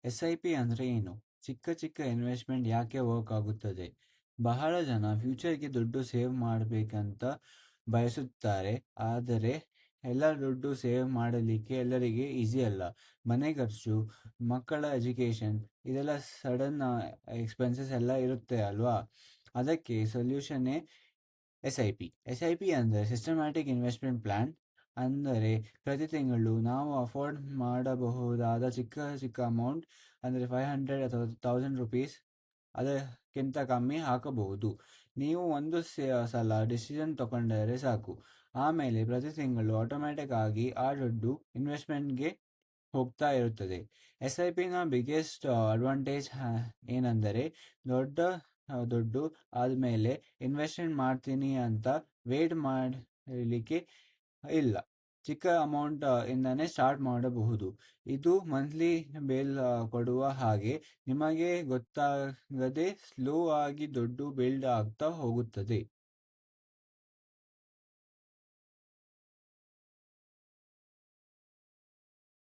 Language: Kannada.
SIP ಅಂದ್ರೆ ಏನು? ಚಿಕ್ಕ ಚಿಕ್ಕ ಇನ್ವೆಸ್ಟ್‌ಮೆಂಟ್ ಯಾಕೆ ವರ್ಕ್ ಆಗುತ್ತದೆ? ಬಹಳ ಜನ ಫ್ಯೂಚರ್‌ಗೆ ದುಡ್ಡು ಸೇವ್ ಮಾಡ್ಬೇಕಂತ ಬಯಸುತ್ತಾರೆ. ಆದರೆ ಎಲ್ಲ ದುಡ್ಡು ಸೇವ್ ಮಾಡಲಿಕ್ಕೆ ಎಲ್ಲರಿಗೆ ಈಸಿ ಅಲ್ಲ. ಮನೆ ಖರ್ಚು, ಮಕ್ಕಳ ಎಜುಕೇಷನ್ ಇದೆಲ್ಲ ಸಡನ್ ಎಕ್ಸ್‌ಪೆನ್ಸಸ್ ಎಲ್ಲ ಇರುತ್ತೆ ಅಲ್ವಾ? ಅದಕ್ಕೆ ಸೊಲ್ಯೂಷನ್ನೇ SIP. SIP ಅಂದರೆ ಸಿಸ್ಟಮ್ಯಾಟಿಕ್ ಇನ್ವೆಸ್ಟ್‌ಮೆಂಟ್ ಪ್ಲಾನ್. ಅಂದರೆ ಪ್ರತಿ ತಿಂಗಳು ನಾವು ಅಫೋರ್ಡ್ ಮಾಡಬಹುದಾದ ಚಿಕ್ಕ ಚಿಕ್ಕ ಅಮೌಂಟ್, ಅಂದರೆ 500 ಅಥವಾ 1000 ರುಪೀಸ್, ಅದಕ್ಕಿಂತ ಕಮ್ಮಿ ಹಾಕಬಹುದು. ನೀವು ಒಂದು ಸಲ ಡಿಸಿಷನ್ ತಗೊಂಡರೆ ಸಾಕು. ಆಮೇಲೆ ಪ್ರತಿ ತಿಂಗಳು ಆಟೋಮ್ಯಾಟಿಕ್ ಆಗಿ ಆ ದುಡ್ಡು ಇನ್ವೆಸ್ಟ್ಮೆಂಟ್ಗೆ ಹೋಗ್ತಾ ಇರುತ್ತದೆ. SIPನ ಬಿಗ್ಗೆಸ್ಟ್ ಅಡ್ವಾಂಟೇಜ್ ಏನೆಂದರೆ ದೊಡ್ಡ ದುಡ್ಡು ಆದಮೇಲೆ ಇನ್ವೆಸ್ಟ್ಮೆಂಟ್ ಮಾಡ್ತೀನಿ ಅಂತ ವೇಟ್ ಮಾಡಲಿಕ್ಕೆ ಇಲ್ಲ. ಚಿಕ್ಕ ಅಮೌಂಟ್ ಇಂದನೇ ಸ್ಟಾರ್ಟ್ ಮಾಡಬಹುದು. ಇದು ಮಂತ್ಲಿ ಬಿಲ್ ಕೊಡುವ ಹಾಗೆ ನಿಮಗೆ ಗೊತ್ತಾಗದೆ ಸ್ಲೋ ಆಗಿ ದುಡ್ಡು ಬಿಲ್ಡ್ ಆಗ್ತಾ ಹೋಗುತ್ತದೆ.